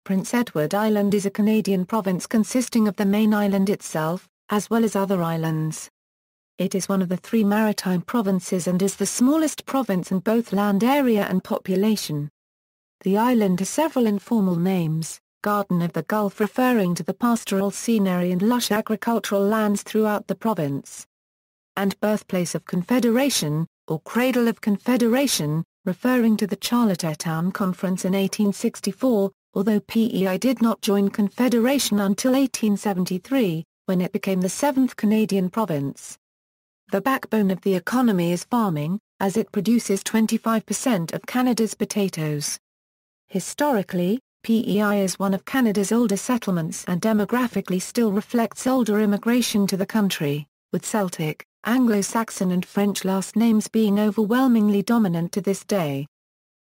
Prince Edward Island is a Canadian province consisting of the main island itself, as well as other islands. It is one of the 3 maritime provinces and is the smallest province in both land area and population. The island has several informal names: Garden of the Gulf referring to the pastoral scenery and lush agricultural lands throughout the province, and Birthplace of Confederation, or Cradle of Confederation, referring to the Charlottetown Conference in 1864, although P.E.I. did not join Confederation until 1873, when it became the 7th Canadian province. The backbone of the economy is farming, as it produces 25% of Canada's potatoes. Historically, P.E.I. is one of Canada's older settlements and demographically still reflects older immigration to the country, with Celtic, Anglo Saxon and French last names being overwhelmingly dominant to this day.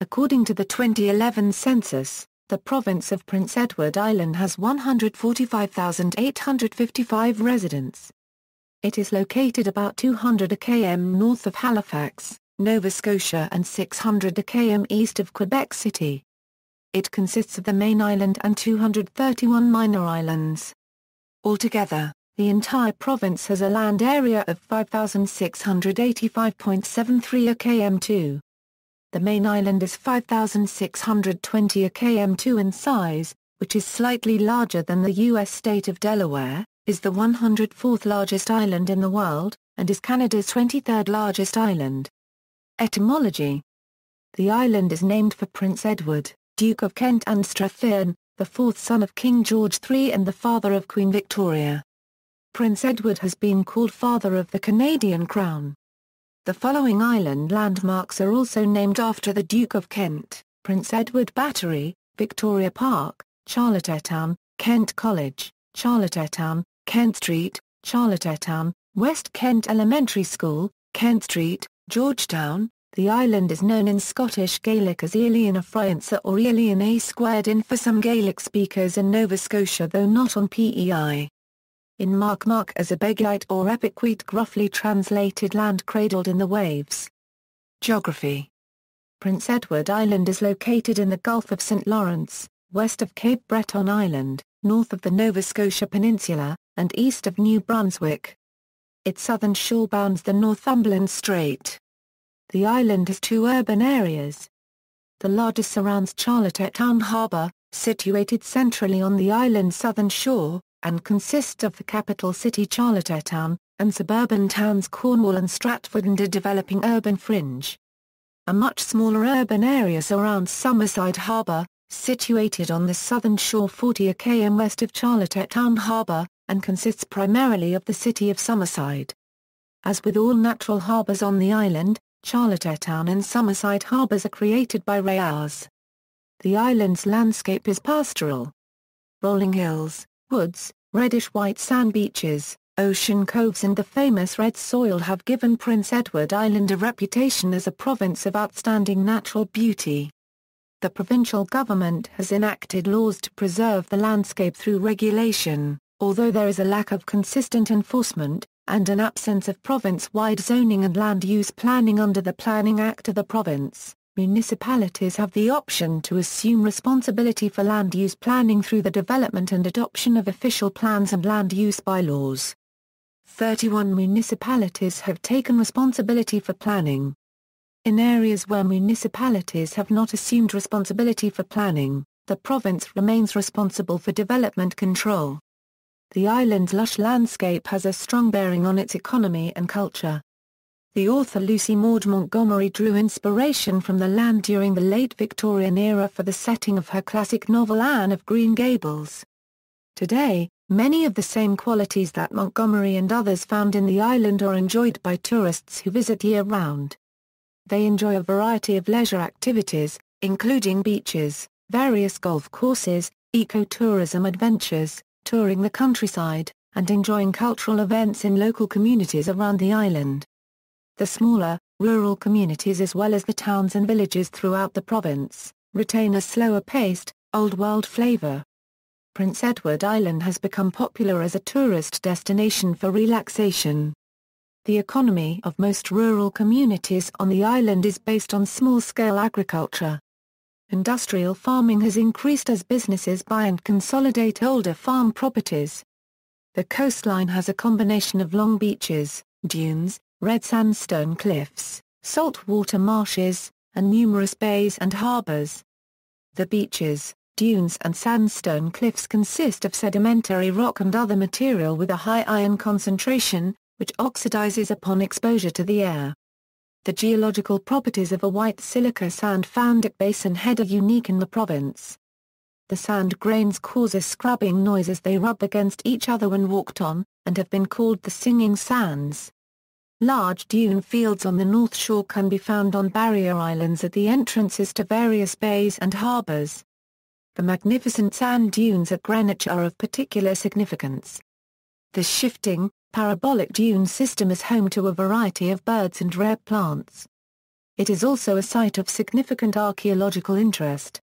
According to the 2011 census, the province of Prince Edward Island has 145,855 residents. It is located about 200 km north of Halifax, Nova Scotia and 600 km east of Quebec City. It consists of the main island and 231 minor islands. Altogether, the entire province has a land area of 5,685.73 km2. The main island is 5,620 km2 in size, which is slightly larger than the U.S. state of Delaware, is the 104th largest island in the world, and is Canada's 23rd largest island. Etymology. The island is named for Prince Edward, Duke of Kent and Strathearn, the 4th son of King George III and the father of Queen Victoria. Prince Edward has been called Father of the Canadian Crown. The following island landmarks are also named after the Duke of Kent: Prince Edward Battery, Victoria Park, Charlottetown, Kent College, Charlottetown, Kent Street, Charlottetown, West Kent Elementary School, Kent Street, Georgetown. The island is known in Scottish Gaelic as Eilean or Phrionnsa or Eilean A² for some Gaelic speakers in Nova Scotia, though not on P.E.I. In Mark as edwäʁ or Epekwitk, roughly translated land cradled in the waves. Geography. Prince Edward Island is located in the Gulf of St. Lawrence, west of Cape Breton Island, north of the Nova Scotia Peninsula, and east of New Brunswick. Its southern shore bounds the Northumberland Strait. The island has 2 urban areas. The largest surrounds Charlottetown Harbour, situated centrally on the island's southern shore, and consists of the capital city Charlottetown, and suburban towns Cornwall and Stratford and a developing urban fringe. A much smaller urban area surrounds Summerside Harbour, situated on the southern shore 40 km west of Charlottetown Harbour, and consists primarily of the city of Summerside. As with all natural harbours on the island, Charlottetown and Summerside harbours are created by RAAs. The island's landscape is pastoral. Rolling hills, woods, reddish-white sand beaches, ocean coves and the famous red soil have given Prince Edward Island a reputation as a province of outstanding natural beauty. The provincial government has enacted laws to preserve the landscape through regulation, although there is a lack of consistent enforcement, and an absence of province-wide zoning and land use planning under the Planning Act of the province. Municipalities have the option to assume responsibility for land use planning through the development and adoption of official plans and land use bylaws. 31 municipalities have taken responsibility for planning. In areas where municipalities have not assumed responsibility for planning, the province remains responsible for development control. The island's lush landscape has a strong bearing on its economy and culture. The author Lucy Maud Montgomery drew inspiration from the land during the late Victorian era for the setting of her classic novel Anne of Green Gables. Today, many of the same qualities that Montgomery and others found in the island are enjoyed by tourists who visit year-round. They enjoy a variety of leisure activities, including beaches, various golf courses, ecotourism adventures, touring the countryside, and enjoying cultural events in local communities around the island. The smaller, rural communities as well as the towns and villages throughout the province, retain a slower-paced, old-world flavor. Prince Edward Island has become popular as a tourist destination for relaxation. The economy of most rural communities on the island is based on small-scale agriculture. Industrial farming has increased as businesses buy and consolidate older farm properties. The coastline has a combination of long beaches, dunes, red sandstone cliffs, saltwater marshes, and numerous bays and harbors. The beaches, dunes and sandstone cliffs consist of sedimentary rock and other material with a high iron concentration, which oxidizes upon exposure to the air. The geological properties of a white silica sand found at Basin Head are unique in the province. The sand grains cause a scrubbing noise as they rub against each other when walked on, and have been called the singing sands. Large dune fields on the north shore can be found on barrier islands at the entrances to various bays and harbors. The magnificent sand dunes at Greenwich are of particular significance. The shifting, parabolic dune system is home to a variety of birds and rare plants. It is also a site of significant archaeological interest.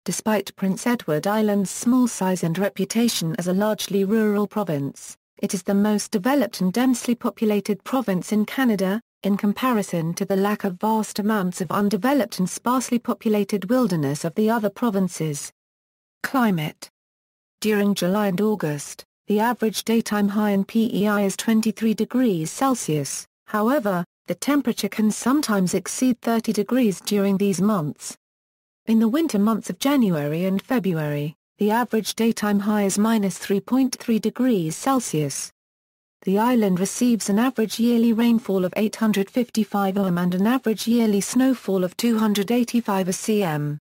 Despite Prince Edward Island's small size and reputation as a largely rural province, it is the most developed and densely populated province in Canada, in comparison to the lack of vast amounts of undeveloped and sparsely populated wilderness of the other provinces. Climate. During July and August, the average daytime high in P.E.I. is 23 degrees Celsius, however, the temperature can sometimes exceed 30 degrees during these months. In the winter months of January and February, the average daytime high is -3.3 degrees Celsius. The island receives an average yearly rainfall of 855 mm and an average yearly snowfall of 285 cm.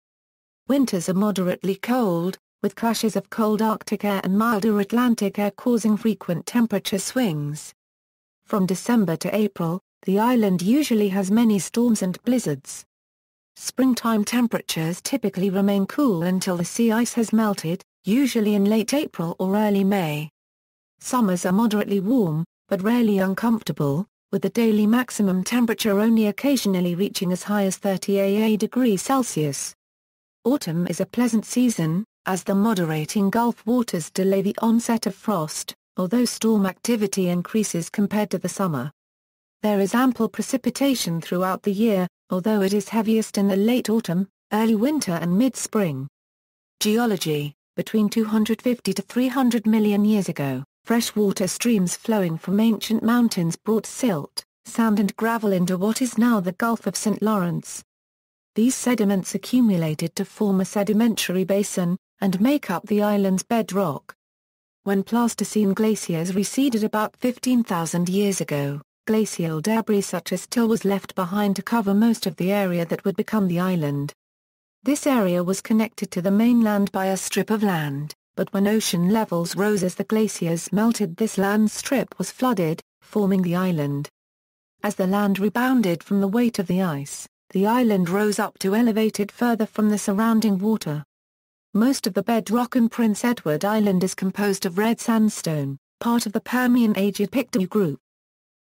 Winters are moderately cold, with clashes of cold Arctic air and milder Atlantic air causing frequent temperature swings. From December to April, the island usually has many storms and blizzards. Springtime temperatures typically remain cool until the sea ice has melted, usually in late April or early May. Summers are moderately warm, but rarely uncomfortable, with the daily maximum temperature only occasionally reaching as high as 30 degrees Celsius. Autumn is a pleasant season, as the moderating Gulf waters delay the onset of frost, although storm activity increases compared to the summer. There is ample precipitation throughout the year, although it is heaviest in the late autumn, early winter and mid-spring. Geology. Between 250 to 300 million years ago, freshwater streams flowing from ancient mountains brought silt, sand and gravel into what is now the Gulf of St. Lawrence. These sediments accumulated to form a sedimentary basin, and make up the island's bedrock. When Pleistocene glaciers receded about 15,000 years ago, glacial debris such as till was left behind to cover most of the area that would become the island. This area was connected to the mainland by a strip of land, but when ocean levels rose as the glaciers melted, this land strip was flooded, forming the island. As the land rebounded from the weight of the ice, the island rose up to elevate it further from the surrounding water. Most of the bedrock in Prince Edward Island is composed of red sandstone, part of the Permian Age Epekwitk group.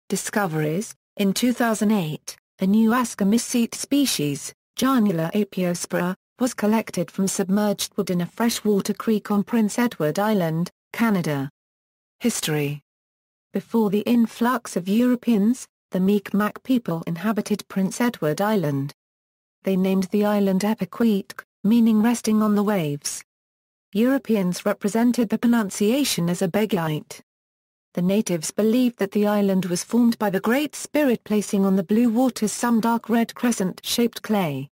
Discoveries. In 2008, a new ascomycete species, Gianula apiospora, was collected from submerged wood in a freshwater creek on Prince Edward Island, Canada. History. Before the influx of Europeans, the Mi'kmaq people inhabited Prince Edward Island. They named the island Epekwitk, meaning resting on the waves. Europeans represented the pronunciation as edwäʁ. The natives believed that the island was formed by the Great Spirit placing on the blue waters some dark red crescent-shaped clay.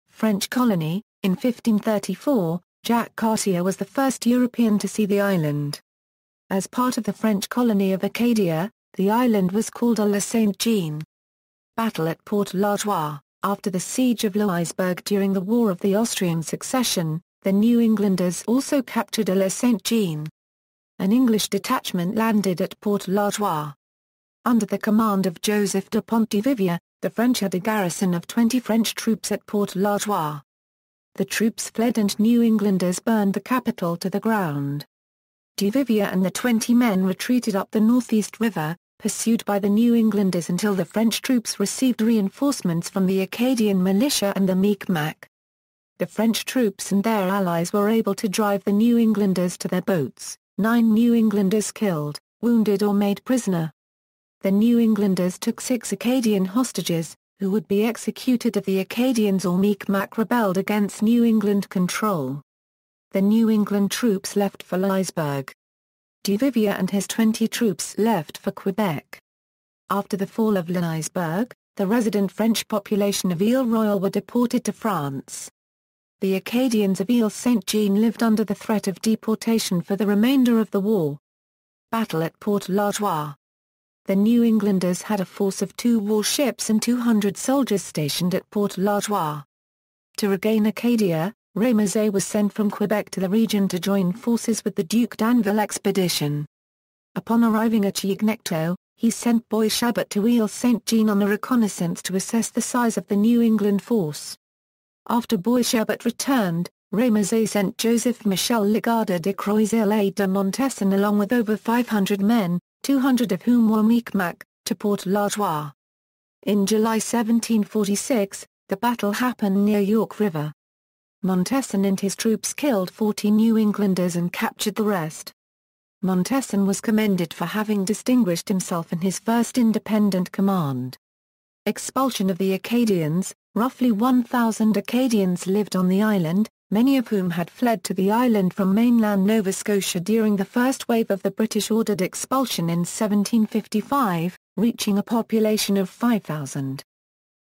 French colony. In 1534, Jacques Cartier was the first European to see the island. As part of the French colony of Acadia, the island was called Île Saint-Jean. Battle at Port-l'Artois. After the siege of Louisbourg during the War of the Austrian Succession, the New Englanders also captured Île Saint-Jean. An English detachment landed at Port-l'Artois. Under the command of Joseph de Pontevivier, the French had a garrison of 20 French troops at Port-l'Artois. The troops fled and New Englanders burned the capital to the ground. Duvivier and the 20 men retreated up the Northeast River, pursued by the New Englanders until the French troops received reinforcements from the Acadian militia and the Mi'kmaq. The French troops and their allies were able to drive the New Englanders to their boats, 9 New Englanders killed, wounded or made prisoner. The New Englanders took 6 Acadian hostages, who would be executed if the Acadians or Mi'kmaq rebelled against New England control. The New England troops left for Louisbourg. Duvivier and his 20 troops left for Quebec. After the fall of Louisbourg, the resident French population of Île-Royale were deported to France. The Acadians of Île-Saint-Jean lived under the threat of deportation for the remainder of the war. Battle at Port-la-Joie. The New Englanders had a force of 2 warships and 200 soldiers stationed at Port-la-Joie. To regain Acadia, Ramezay was sent from Quebec to the region to join forces with the Duc d'Anville expedition. Upon arriving at Chignecto, he sent Boishébert to Île-Saint-Jean on a reconnaissance to assess the size of the New England force. After Boishébert returned, Ramezay sent Joseph Michel Legardeur de Croisille de Montesson along with over 500 men, 200 of whom were Mi'kmaq, to Port-la-Joie. In July 1746, the battle happened near York River. Montesson and his troops killed 40 New Englanders and captured the rest. Montesson was commended for having distinguished himself in his first independent command. Expulsion of the Acadians. Roughly 1,000 Acadians lived on the island, many of whom had fled to the island from mainland Nova Scotia during the first wave of the British-ordered expulsion in 1755, reaching a population of 5,000.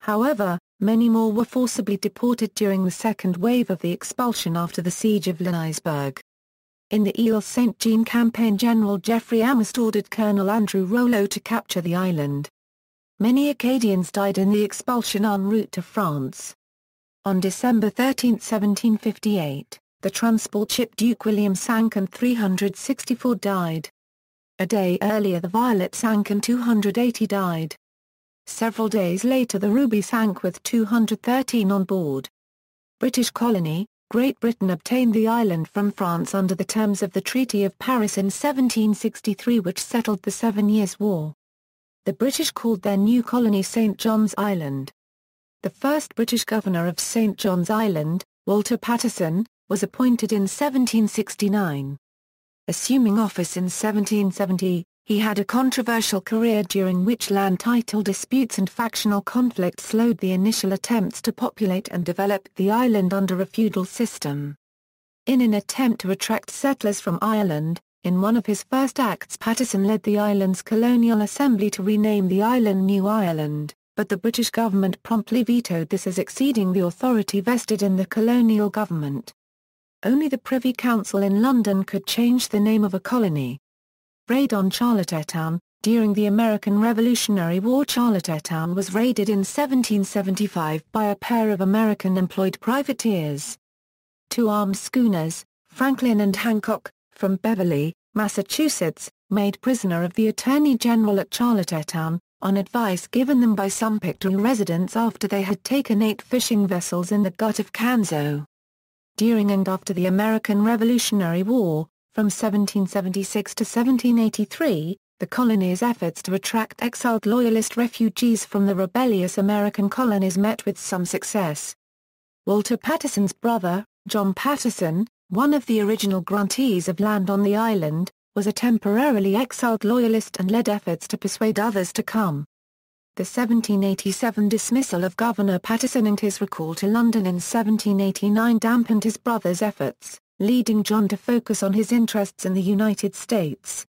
However, many more were forcibly deported during the second wave of the expulsion after the siege of Louisbourg. In the Île-Saint-Jean campaign, General Geoffrey Amherst ordered Colonel Andrew Rollo to capture the island. Many Acadians died in the expulsion en route to France. On December 13, 1758, the transport ship Duke William sank and 364 died. A day earlier the Violet sank and 280 died. Several days later the Ruby sank with 213 on board. British colony, Great Britain obtained the island from France under the terms of the Treaty of Paris in 1763, which settled the 7 Years' War. The British called their new colony St. John's Island. The first British governor of St. John's Island, Walter Paterson, was appointed in 1769. Assuming office in 1770, he had a controversial career during which land title disputes and factional conflict slowed the initial attempts to populate and develop the island under a feudal system. In an attempt to attract settlers from Ireland, in one of his first acts Paterson led the island's colonial assembly to rename the island New Ireland, but the British government promptly vetoed this as exceeding the authority vested in the colonial government. Only the Privy Council in London could change the name of a colony. Raid on Charlottetown. During the American Revolutionary War, Charlottetown was raided in 1775 by a pair of American-employed privateers. 2 armed schooners, Franklin and Hancock, from Beverly, Massachusetts, made prisoner of the Attorney General at Charlottetown, on advice given them by some Pictou residents after they had taken 8 fishing vessels in the Gut of Canso. During and after the American Revolutionary War, from 1776 to 1783, the colony's efforts to attract exiled Loyalist refugees from the rebellious American colonies met with some success. Walter Paterson's brother, John Paterson, one of the original grantees of land on the island, was a temporarily exiled Loyalist and led efforts to persuade others to come. The 1787 dismissal of Governor Paterson and his recall to London in 1789 dampened his brother's efforts, leading John to focus on his interests in the United States.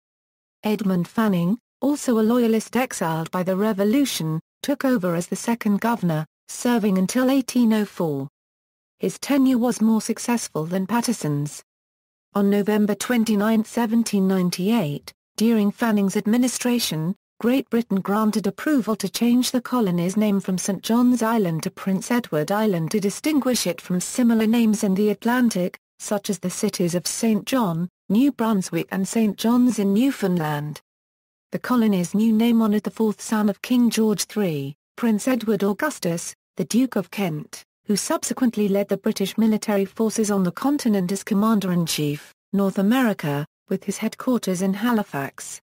Edmund Fanning, also a Loyalist exiled by the Revolution, took over as the second governor, serving until 1804. His tenure was more successful than Paterson's. On November 29, 1798, during Fanning's administration, Great Britain granted approval to change the colony's name from St. John's Island to Prince Edward Island to distinguish it from similar names in the Atlantic, such as the cities of St. John, New Brunswick and St. John's in Newfoundland. The colony's new name honored the fourth son of King George III, Prince Edward Augustus, the Duke of Kent, who subsequently led the British military forces on the continent as Commander-in-Chief, North America, with his headquarters in Halifax.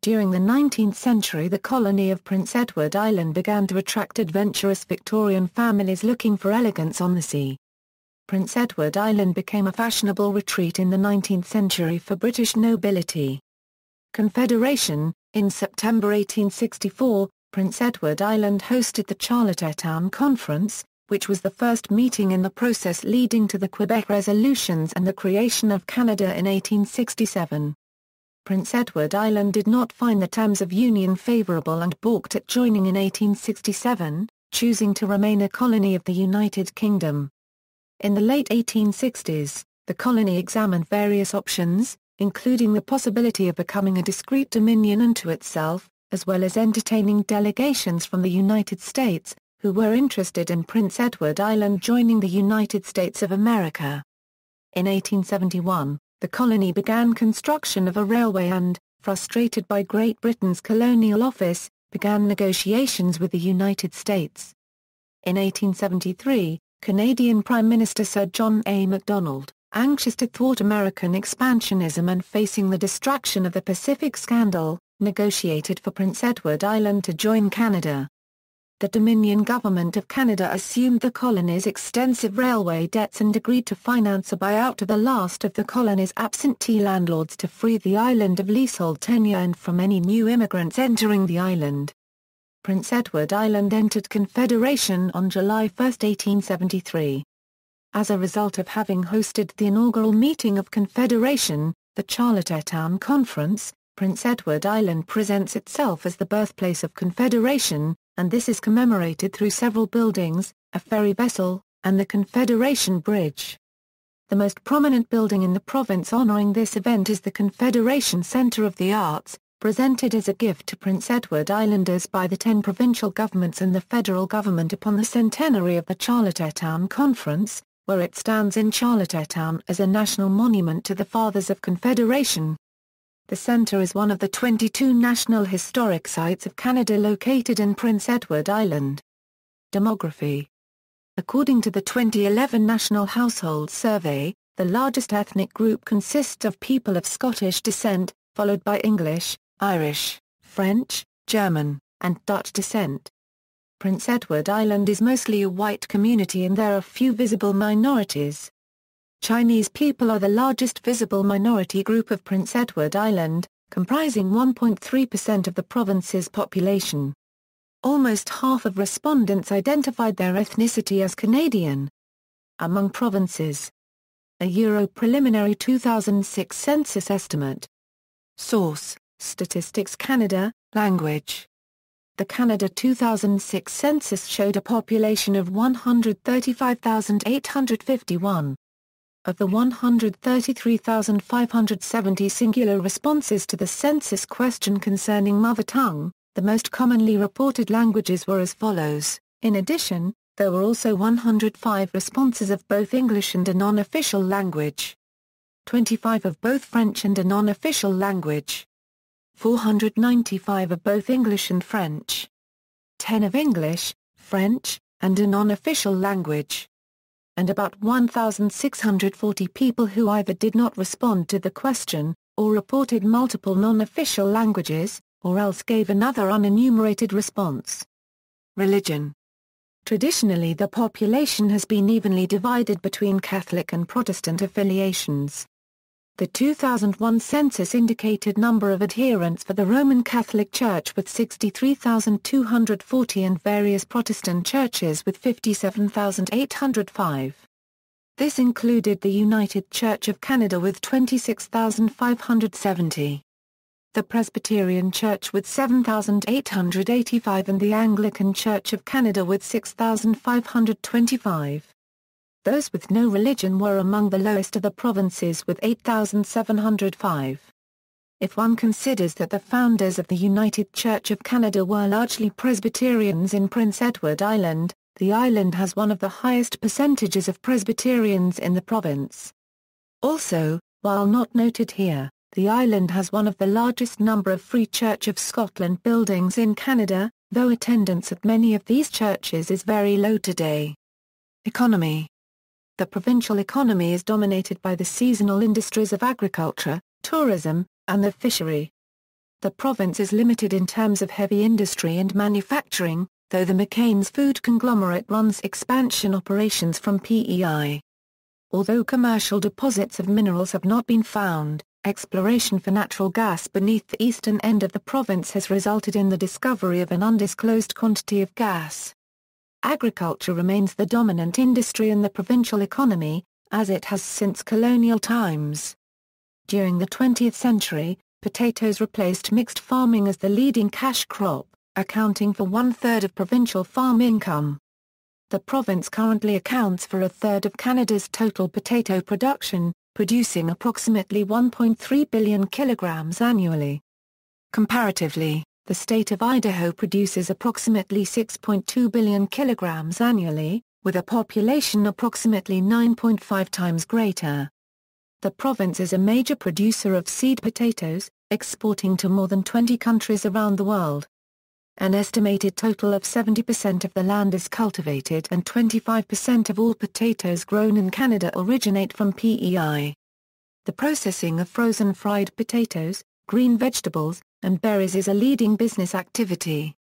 During the 19th century the colony of Prince Edward Island began to attract adventurous Victorian families looking for elegance on the sea. Prince Edward Island became a fashionable retreat in the 19th century for British nobility. Confederation. In September 1864, Prince Edward Island hosted the Charlottetown Conference, which was the first meeting in the process leading to the Quebec Resolutions and the creation of Canada in 1867. Prince Edward Island did not find the terms of union favourable and balked at joining in 1867, choosing to remain a colony of the United Kingdom. In the late 1860s, the colony examined various options, including the possibility of becoming a discrete dominion unto itself, as well as entertaining delegations from the United States, who were interested in Prince Edward Island joining the United States of America. In 1871, the colony began construction of a railway and, frustrated by Great Britain's colonial office, began negotiations with the United States. In 1873, Canadian Prime Minister Sir John A. Macdonald, anxious to thwart American expansionism and facing the distraction of the Pacific Scandal, negotiated for Prince Edward Island to join Canada. The Dominion government of Canada assumed the colony's extensive railway debts and agreed to finance a buyout of the last of the colony's absentee landlords to free the island of leasehold tenure and from any new immigrants entering the island. Prince Edward Island entered Confederation on July 1, 1873. As a result of having hosted the inaugural meeting of Confederation, the Charlottetown Conference, Prince Edward Island presents itself as the birthplace of Confederation, and this is commemorated through several buildings, a ferry vessel, and the Confederation Bridge. The most prominent building in the province honoring this event is the Confederation Centre of the Arts, presented as a gift to Prince Edward Islanders by the 10 provincial governments and the federal government upon the centenary of the Charlottetown Conference, where it stands in Charlottetown as a national monument to the Fathers of Confederation. The centre is one of the 22 National Historic Sites of Canada located in Prince Edward Island. Demography. According to the 2011 National Household Survey, the largest ethnic group consists of people of Scottish descent, followed by English, Irish, French, German, and Dutch descent. Prince Edward Island is mostly a white community and there are few visible minorities. Chinese people are the largest visible minority group of Prince Edward Island, comprising 1.3% of the province's population. Almost half of respondents identified their ethnicity as Canadian. Among provinces. A preliminary 2006 census estimate. Source: Statistics Canada, Language. The Canada 2006 census showed a population of 135,851. Of the 133,570 singular responses to the census question concerning mother tongue, the most commonly reported languages were as follows. In addition, there were also 105 responses of both English and a non-official language. 25 of both French and a non-official language. 495 of both English and French. 10 of English, French, and a non-official language. And about 1,640 people who either did not respond to the question, or reported multiple non-official languages, or else gave another unenumerated response. Religion. Traditionally the population has been evenly divided between Catholic and Protestant affiliations. The 2001 census indicated number of adherents for the Roman Catholic Church with 63,240 and various Protestant churches with 57,805. This included the United Church of Canada with 26,570. The Presbyterian Church with 7,885 and the Anglican Church of Canada with 6,525. Those with no religion were among the lowest of the provinces with 8,705. If one considers that the founders of the United Church of Canada were largely Presbyterians in Prince Edward Island, the island has one of the highest percentages of Presbyterians in the province. Also, while not noted here, the island has one of the largest number of Free Church of Scotland buildings in Canada, though attendance at many of these churches is very low today. Economy. The provincial economy is dominated by the seasonal industries of agriculture, tourism, and the fishery. The province is limited in terms of heavy industry and manufacturing, though the McCain's food conglomerate runs expansion operations from P.E.I. Although commercial deposits of minerals have not been found, exploration for natural gas beneath the eastern end of the province has resulted in the discovery of an undisclosed quantity of gas. Agriculture remains the dominant industry in the provincial economy, as it has since colonial times. During the 20th century, potatoes replaced mixed farming as the leading cash crop, accounting for 1/3 of provincial farm income. The province currently accounts for 1/3 of Canada's total potato production, producing approximately 1.3 billion kilograms annually. Comparatively, the state of Idaho produces approximately 6.2 billion kilograms annually, with a population approximately 9.5 times greater. The province is a major producer of seed potatoes, exporting to more than 20 countries around the world. An estimated total of 70% of the land is cultivated and 25% of all potatoes grown in Canada originate from P.E.I. The processing of frozen fried potatoes, green vegetables, and berries is a leading business activity.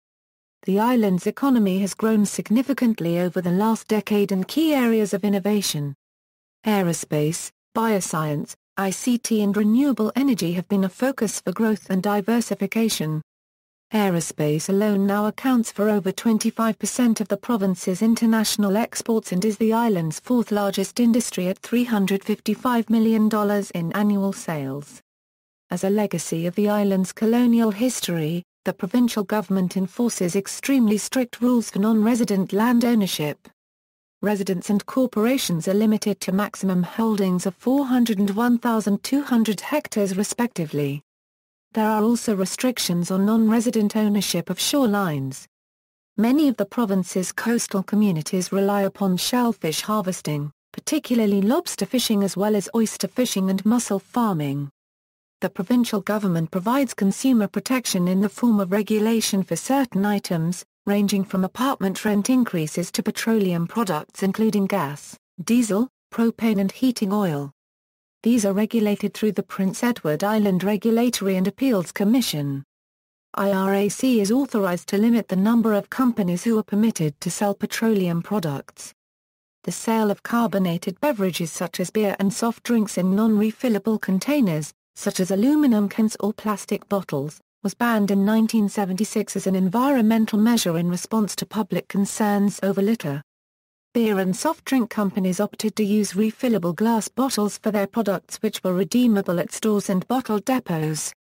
The island's economy has grown significantly over the last decade in key areas of innovation. Aerospace, bioscience, ICT and renewable energy have been a focus for growth and diversification. Aerospace alone now accounts for over 25% of the province's international exports and is the island's fourth largest industry at $355 million in annual sales. As a legacy of the island's colonial history, the provincial government enforces extremely strict rules for non-resident land ownership. Residents and corporations are limited to maximum holdings of 400 and 1,200 hectares respectively. There are also restrictions on non-resident ownership of shorelines. Many of the province's coastal communities rely upon shellfish harvesting, particularly lobster fishing as well as oyster fishing and mussel farming. The provincial government provides consumer protection in the form of regulation for certain items, ranging from apartment rent increases to petroleum products including gas, diesel, propane and heating oil. These are regulated through the Prince Edward Island Regulatory and Appeals Commission. IRAC is authorized to limit the number of companies who are permitted to sell petroleum products. The sale of carbonated beverages such as beer and soft drinks in non-refillable containers, such as aluminum cans or plastic bottles, was banned in 1976 as an environmental measure in response to public concerns over litter. Beer and soft drink companies opted to use refillable glass bottles for their products which were redeemable at stores and bottle depots.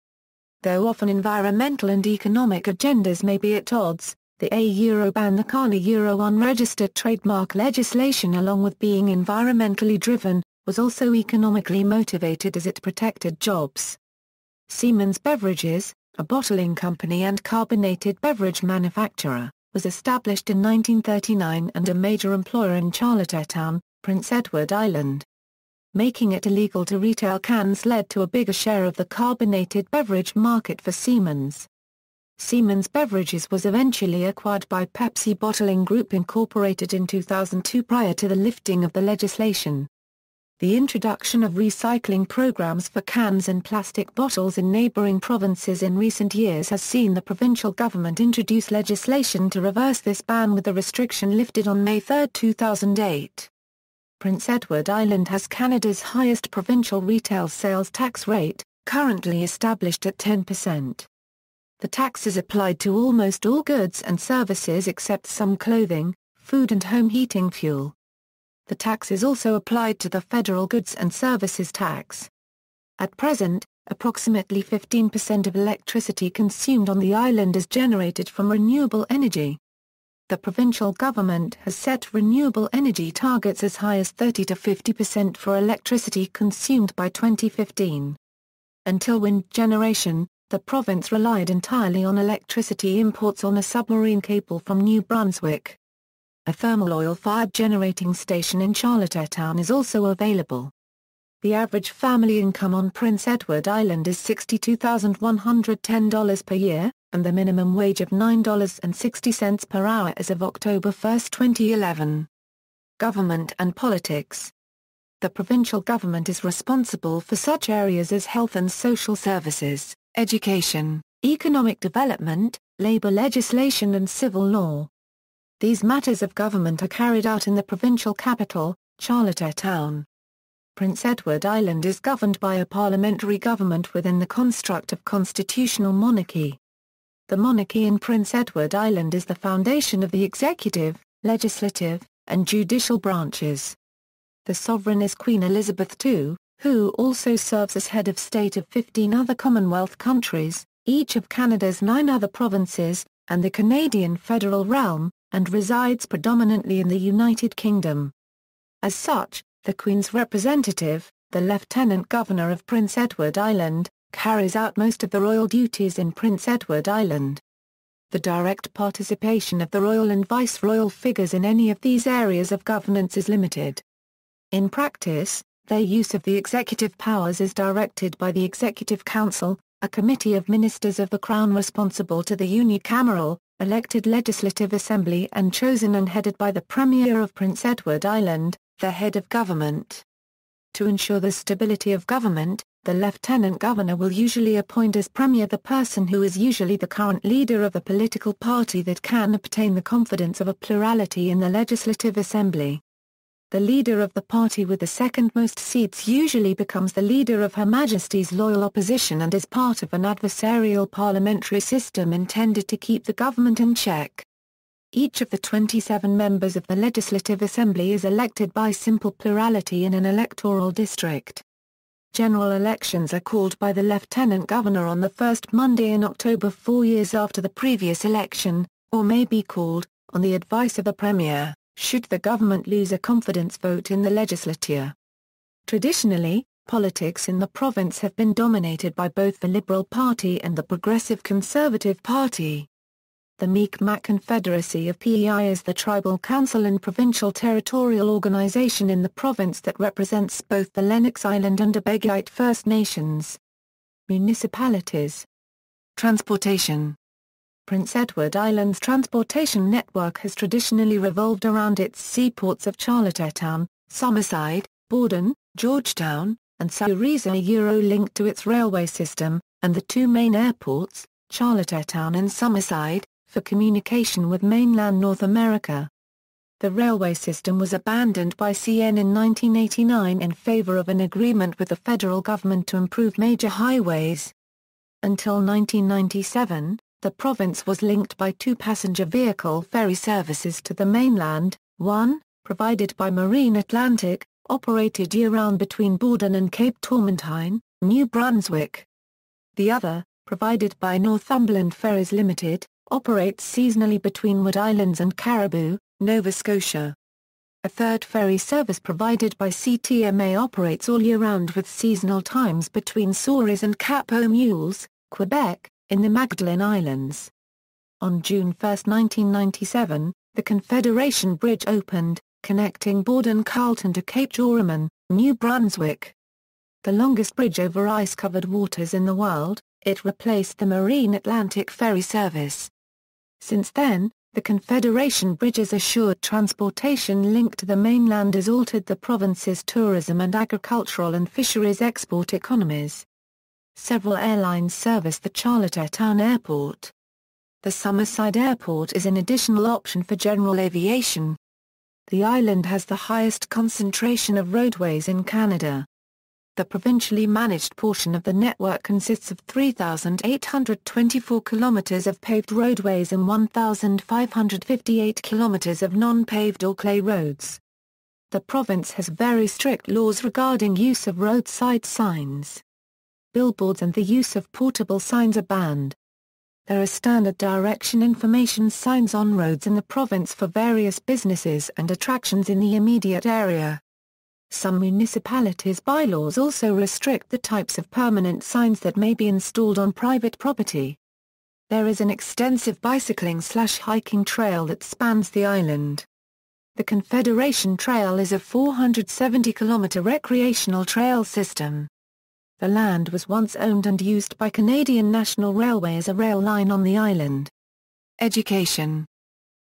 Though often environmental and economic agendas may be at odds, the Euro ban the Euro unregistered trademark legislation along with being environmentally driven, was also economically motivated as it protected jobs. Siemens Beverages, a bottling company and carbonated beverage manufacturer, was established in 1939 and a major employer in Charlottetown, Prince Edward Island. Making it illegal to retail cans led to a bigger share of the carbonated beverage market for Siemens. Siemens Beverages was eventually acquired by Pepsi Bottling Group Incorporated in 2002 prior to the lifting of the legislation. The introduction of recycling programs for cans and plastic bottles in neighboring provinces in recent years has seen the provincial government introduce legislation to reverse this ban with the restriction lifted on May 3, 2008. Prince Edward Island has Canada's highest provincial retail sales tax rate, currently established at 10%. The tax is applied to almost all goods and services except some clothing, food and home heating fuel. The tax is also applied to the federal goods and services tax. At present, approximately 15% of electricity consumed on the island is generated from renewable energy. The provincial government has set renewable energy targets as high as 30 to 50% for electricity consumed by 2015. Until wind generation, the province relied entirely on electricity imports on a submarine cable from New Brunswick. A thermal oil-fired generating station in Charlottetown is also available. The average family income on Prince Edward Island is $62,110 per year, and the minimum wage of $9.60 per hour as of October 1, 2011. Government and politics. The provincial government is responsible for such areas as health and social services, education, economic development, labor legislation and civil law. These matters of government are carried out in the provincial capital, Charlottetown. Prince Edward Island is governed by a parliamentary government within the construct of constitutional monarchy. The monarchy in Prince Edward Island is the foundation of the executive, legislative, and judicial branches. The sovereign is Queen Elizabeth II, who also serves as head of state of 15 other Commonwealth countries, each of Canada's 9 other provinces, and the Canadian Federal Realm, and resides predominantly in the United Kingdom. As such, the Queen's representative, the Lieutenant Governor of Prince Edward Island, carries out most of the royal duties in Prince Edward Island. The direct participation of the royal and viceroyal figures in any of these areas of governance is limited. In practice, their use of the executive powers is directed by the Executive Council, a committee of ministers of the Crown responsible to the unicameral, elected Legislative Assembly and chosen and headed by the Premier of Prince Edward Island, the head of government. To ensure the stability of government, the Lieutenant Governor will usually appoint as Premier the person who is usually the current leader of the political party that can obtain the confidence of a plurality in the Legislative Assembly. The leader of the party with the second most seats usually becomes the leader of Her Majesty's loyal opposition and is part of an adversarial parliamentary system intended to keep the government in check. Each of the 27 members of the Legislative Assembly is elected by simple plurality in an electoral district. General elections are called by the Lieutenant Governor on the first Monday in October 4 years after the previous election, or may be called, on the advice of the Premier, should the government lose a confidence vote in the legislature. Traditionally, politics in the province have been dominated by both the Liberal Party and the Progressive Conservative Party. The Mi'kmaq Confederacy of P.E.I is the tribal council and provincial territorial organization in the province that represents both the Lennox Island and Epekwitk First Nations. Municipalities. Transportation. Prince Edward Island's transportation network has traditionally revolved around its seaports of Charlottetown, Summerside, Borden, Georgetown, and Saureza linked to its railway system, and the 2 main airports, Charlottetown and Summerside, for communication with mainland North America. The railway system was abandoned by CN in 1989 in favor of an agreement with the federal government to improve major highways. Until 1997, the province was linked by 2 passenger vehicle ferry services to the mainland, one, provided by Marine Atlantic, operated year-round between Borden and Cape Tormentine, New Brunswick. The other, provided by Northumberland Ferries Limited, operates seasonally between Wood Islands and Caribou, Nova Scotia. A third ferry service provided by CTMA operates all year round with seasonal times between Souris and Cap aux Mules, Quebec, in the Magdalen Islands. On June 1, 1997, the Confederation Bridge opened, connecting Borden-Carleton to Cape Joraman, New Brunswick. The longest bridge over ice-covered waters in the world, it replaced the Marine Atlantic ferry service. Since then, the Confederation Bridge's assured transportation link to the mainland has altered the province's tourism and agricultural and fisheries export economies. Several airlines service the Charlottetown Airport. The Summerside Airport is an additional option for general aviation. The island has the highest concentration of roadways in Canada. The provincially managed portion of the network consists of 3,824 kilometers of paved roadways and 1,558 kilometers of non-paved or clay roads. The province has very strict laws regarding use of roadside signs. Billboards and the use of portable signs are banned. There are standard direction information signs on roads in the province for various businesses and attractions in the immediate area. Some municipalities' bylaws also restrict the types of permanent signs that may be installed on private property. There is an extensive bicycling/hiking trail that spans the island. The Confederation Trail is a 470-kilometer recreational trail system. The land was once owned and used by Canadian National Railway as a rail line on the island. Education.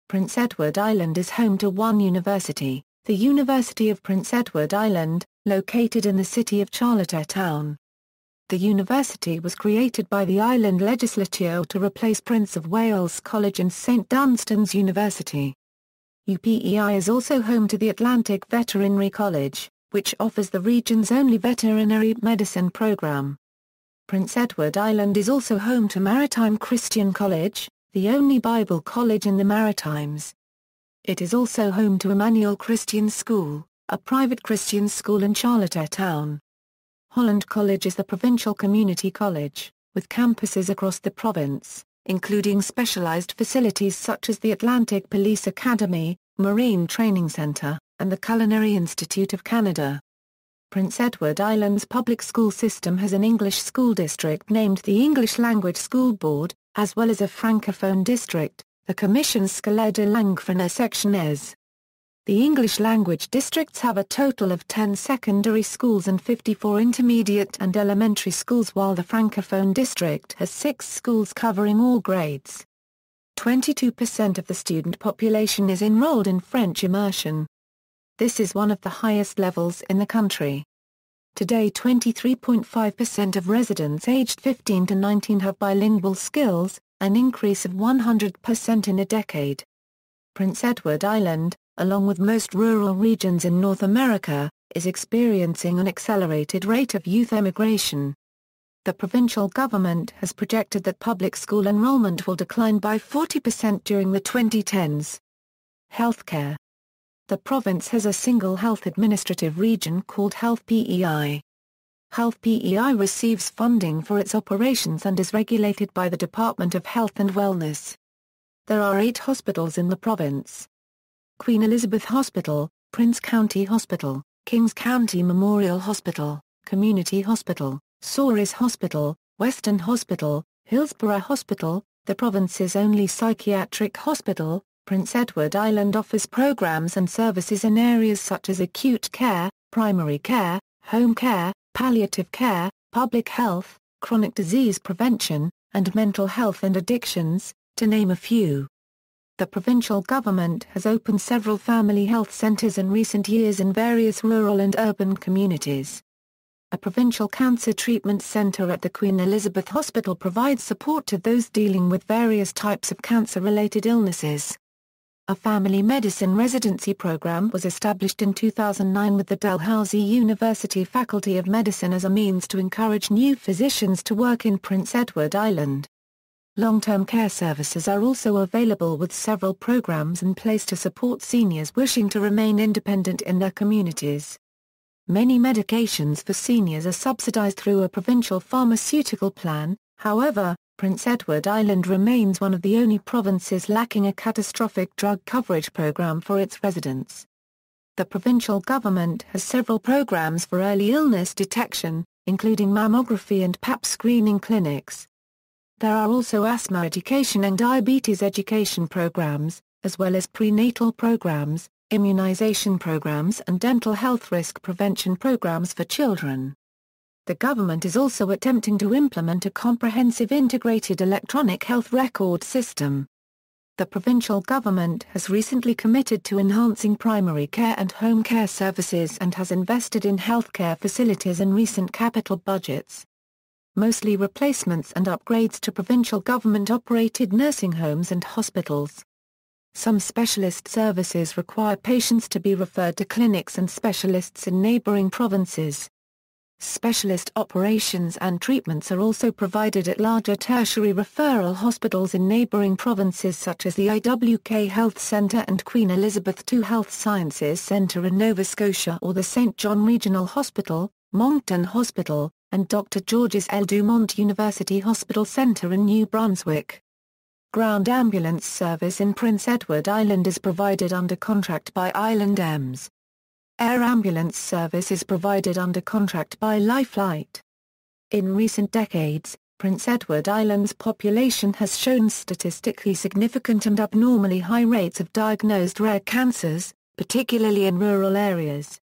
Prince Edward Island is home to one university, the University of Prince Edward Island, located in the city of Charlottetown. The university was created by the island legislature to replace Prince of Wales College and St Dunstan's University. UPEI is also home to the Atlantic Veterinary College, which offers the region's only veterinary medicine program. Prince Edward Island is also home to Maritime Christian College, the only Bible college in the Maritimes. It is also home to Emmanuel Christian School, a private Christian school in Charlottetown. Holland College is the provincial community college, with campuses across the province, including specialized facilities such as the Atlantic Police Academy, Marine Training Centre, and the Culinary Institute of Canada. Prince Edward Island's public school system has an English school district named the English Language School Board, as well as a francophone district, the Commission Scolaire de Langue Française. The English language districts have a total of 10 secondary schools and 54 intermediate and elementary schools, while the francophone district has 6 schools covering all grades. 22% of the student population is enrolled in French immersion. This is one of the highest levels in the country. Today 23.5% of residents aged 15 to 19 have bilingual skills, an increase of 100% in a decade. Prince Edward Island, along with most rural regions in North America, is experiencing an accelerated rate of youth emigration. The provincial government has projected that public school enrollment will decline by 40% during the 2010s. Healthcare. The province has a single health administrative region called Health P.E.I. Health P.E.I receives funding for its operations and is regulated by the Department of Health and Wellness. There are 8 hospitals in the province. Queen Elizabeth Hospital, Prince County Hospital, Kings County Memorial Hospital, Community Hospital, Souris Hospital, Western Hospital, Hillsborough Hospital, the province's only psychiatric hospital. Prince Edward Island offers programs and services in areas such as acute care, primary care, home care, palliative care, public health, chronic disease prevention, and mental health and addictions, to name a few. The provincial government has opened several family health centres in recent years in various rural and urban communities. A provincial cancer treatment centre at the Queen Elizabeth Hospital provides support to those dealing with various types of cancer-related illnesses. A family medicine residency program was established in 2009 with the Dalhousie University Faculty of Medicine as a means to encourage new physicians to work in Prince Edward Island. Long-term care services are also available, with several programs in place to support seniors wishing to remain independent in their communities. Many medications for seniors are subsidized through a provincial pharmaceutical plan. However, Prince Edward Island remains one of the only provinces lacking a catastrophic drug coverage program for its residents. The provincial government has several programs for early illness detection, including mammography and pap screening clinics. There are also asthma education and diabetes education programs, as well as prenatal programs, immunization programs and dental health risk prevention programs for children. The government is also attempting to implement a comprehensive integrated electronic health record system. The provincial government has recently committed to enhancing primary care and home care services and has invested in healthcare facilities in recent capital budgets. Mostly replacements and upgrades to provincial government-operated nursing homes and hospitals. Some specialist services require patients to be referred to clinics and specialists in neighboring provinces. Specialist operations and treatments are also provided at larger tertiary referral hospitals in neighboring provinces such as the IWK Health Centre and Queen Elizabeth II Health Sciences Centre in Nova Scotia, or the St John Regional Hospital, Moncton Hospital, and Dr. George's L. Dumont University Hospital Centre in New Brunswick. Ground ambulance service in Prince Edward Island is provided under contract by Island EMS. Air ambulance service is provided under contract by Lifelight. In recent decades, Prince Edward Island's population has shown statistically significant and abnormally high rates of diagnosed rare cancers, particularly in rural areas.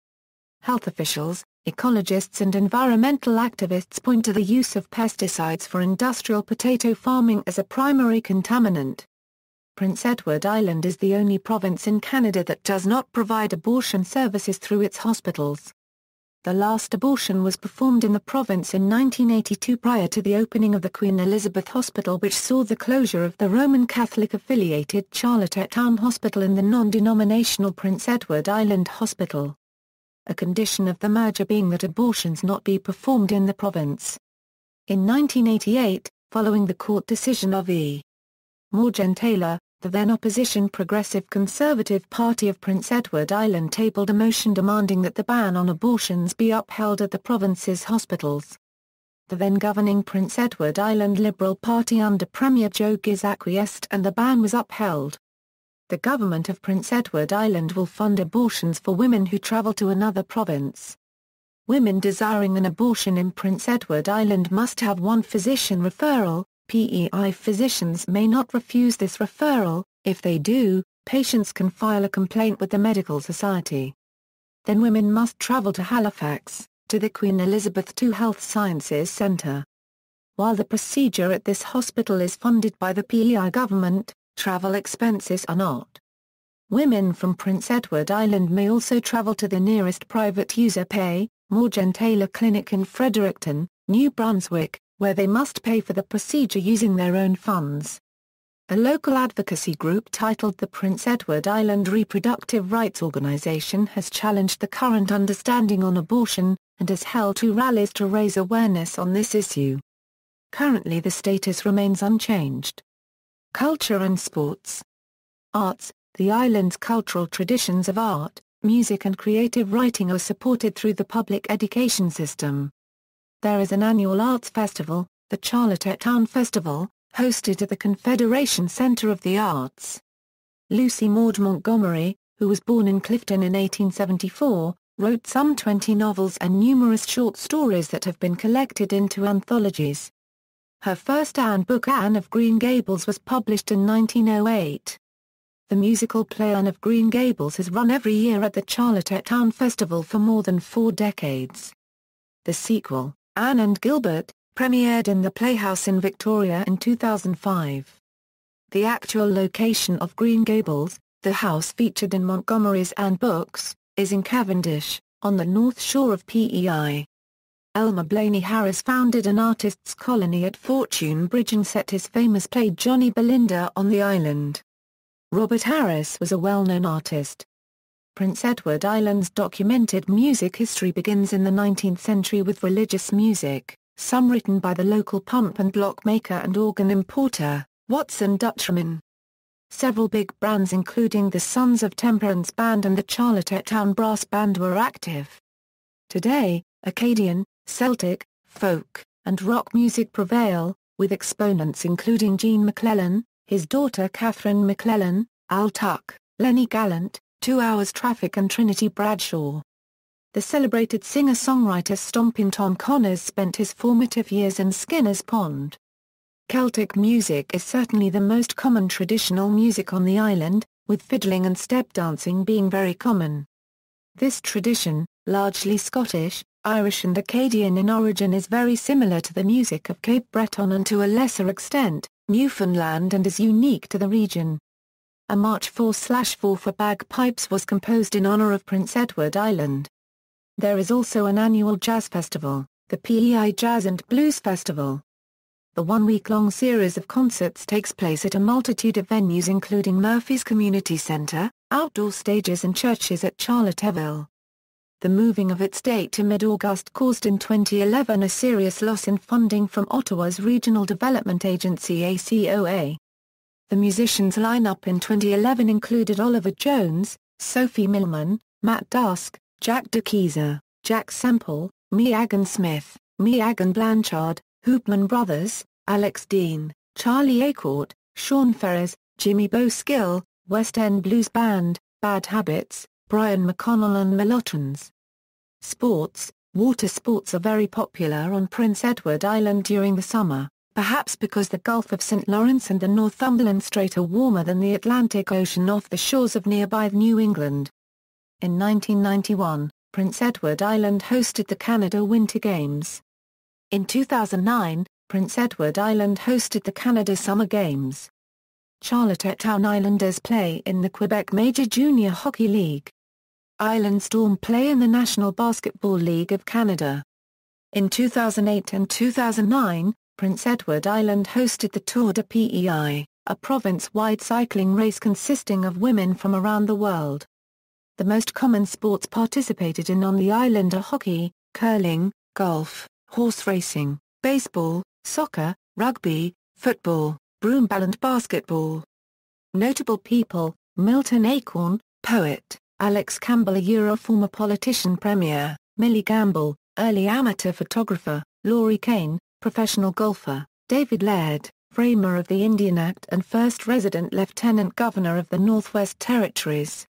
Health officials, ecologists and environmental activists point to the use of pesticides for industrial potato farming as a primary contaminant. Prince Edward Island is the only province in Canada that does not provide abortion services through its hospitals. The last abortion was performed in the province in 1982 prior to the opening of the Queen Elizabeth Hospital, which saw the closure of the Roman Catholic-affiliated Charlottetown Hospital and the non-denominational Prince Edward Island Hospital. a condition of the merger being that abortions not be performed in the province. In 1988, following the court decision of E. Morgan Taylor, the then opposition Progressive Conservative Party of Prince Edward Island tabled a motion demanding that the ban on abortions be upheld at the province's hospitals. The then governing Prince Edward Island Liberal Party under Premier Joe Ghiz acquiesced and the ban was upheld. The government of Prince Edward Island will fund abortions for women who travel to another province. Women desiring an abortion in Prince Edward Island must have one physician referral. P.E.I. physicians may not refuse this referral. If they do, patients can file a complaint with the Medical Society. Then women must travel to Halifax, to the Queen Elizabeth II Health Sciences Centre. While the procedure at this hospital is funded by the P.E.I. government, travel expenses are not. Women from Prince Edward Island may also travel to the nearest private user-pay, Morgan Taylor Clinic in Fredericton, New Brunswick, where they must pay for the procedure using their own funds. A local advocacy group titled the Prince Edward Island Reproductive Rights Organization has challenged the current understanding on abortion, and has held 2 rallies to raise awareness on this issue. Currently the status remains unchanged. Culture and sports. Arts. The island's cultural traditions of art, music and creative writing are supported through the public education system. There is an annual arts festival, the Charlottetown Festival, hosted at the Confederation Centre of the Arts. Lucy Maud Montgomery, who was born in Clifton in 1874, wrote some 20 novels and numerous short stories that have been collected into anthologies. Her first Anne book Anne of Green Gables was published in 1908. The musical play Anne of Green Gables has run every year at the Charlottetown Festival for more than 4 decades. The sequel, Anne and Gilbert, premiered in the Playhouse in Victoria in 2005. The actual location of Green Gables, the house featured in Montgomery's Anne books, is in Cavendish, on the north shore of P.E.I. Elmer Blaney Harris founded an artists' colony at Fortune Bridge and set his famous play Johnny Belinda on the island. Robert Harris was a well-known artist. Prince Edward Island's documented music history begins in the 19th century with religious music, some written by the local pump and block maker and organ importer, Watson Dutcherman. Several big brands including the Sons of Temperance Band and the Charlottetown Brass Band were active. Today, Acadian, Celtic, folk, and rock music prevail, with exponents including Gene McClellan, his daughter Catherine McClellan, Al Tuck, Lenny Gallant, 2 Hours Traffic and Trinity Bradshaw. The celebrated singer-songwriter Stompin' Tom Connors spent his formative years in Skinner's Pond. Celtic music is certainly the most common traditional music on the island, with fiddling and step dancing being very common. This tradition, largely Scottish, Irish and Acadian in origin, is very similar to the music of Cape Breton and to a lesser extent, Newfoundland, and is unique to the region. A March 4/4 for bagpipes was composed in honor of Prince Edward Island. There is also an annual jazz festival, the P.E.I. Jazz and Blues Festival. The 1-week-long series of concerts takes place at a multitude of venues including Murphy's Community Centre, outdoor stages and churches at Charlotteville. The moving of its date to mid-August caused in 2011 a serious loss in funding from Ottawa's Regional Development Agency ACOA. The musicians' lineup in 2011 included Oliver Jones, Sophie Millman, Matt Dusk, Jack DeKeyser, Jack Semple, Meagan Smith, Meagan Blanchard, Hoopman Brothers, Alex Dean, Charlie Acourt, Sean Ferris, Jimmy Boskill, West End Blues Band, Bad Habits, Brian McConnell and Melotons. Sports. Water sports are very popular on Prince Edward Island during the summer, perhaps because the Gulf of St. Lawrence and the Northumberland Strait are warmer than the Atlantic Ocean off the shores of nearby New England. In 1991, Prince Edward Island hosted the Canada Winter Games. In 2009, Prince Edward Island hosted the Canada Summer Games. Charlottetown Islanders play in the Quebec Major Junior Hockey League. Island Storm play in the National Basketball League of Canada. In 2008 and 2009, Prince Edward Island hosted the Tour de P.E.I., a province-wide cycling race consisting of women from around the world. The most common sports participated in on the island are hockey, curling, golf, horse racing, baseball, soccer, rugby, football, broomball and basketball. Notable people: Milton Acorn, poet; Alex Campbell, a former politician premier; Millie Gamble, early amateur photographer; Laurie Kane, professional golfer; David Laird, framer of the Indian Act and first resident lieutenant governor of the Northwest Territories;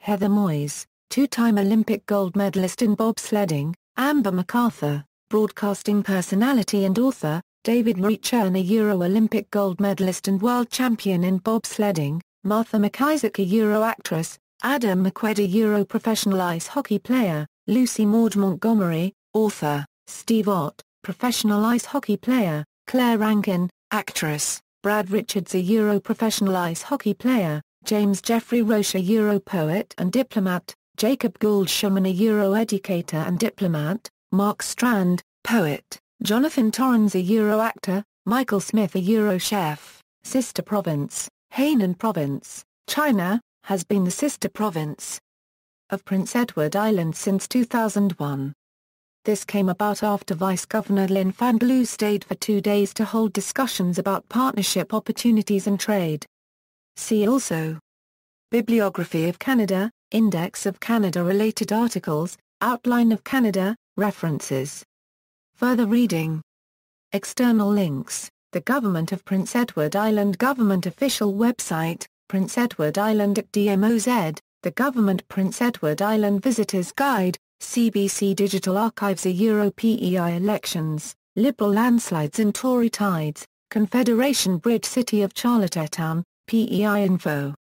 Heather Moyes, two-time Olympic gold medalist in bobsledding; Amber MacArthur, broadcasting personality and author; David Reachern, a Olympic gold medalist and world champion in bobsledding; Martha McIsaac, a actress; Adam McQuaid, a professional ice hockey player; Lucy Maud Montgomery, author; Steve Ott, professional ice hockey player; Claire Rankin, actress; Brad Richards, a professional ice hockey player; James Jeffrey Roche, a poet and diplomat; Jacob Gould Schumann, a educator and diplomat; Mark Strand, poet; Jonathan Torrens, a actor; Michael Smith, a chef. Sister province: Hainan Province, China, has been the sister province of Prince Edward Island since 2001. This came about after Vice-Governor Lin Fanglu stayed for 2 days to hold discussions about partnership opportunities and trade. See also: Bibliography of Canada, Index of Canada-related articles, Outline of Canada, References. Further reading. External links: The Government of Prince Edward Island Government Official Website, Prince Edward Island at DMOZ, The Government Prince Edward Island Visitors Guide, CBC Digital Archives, P.E.I. Elections, Liberal Landslides and Tory Tides, Confederation Bridge City of Charlottetown, P.E.I. Info.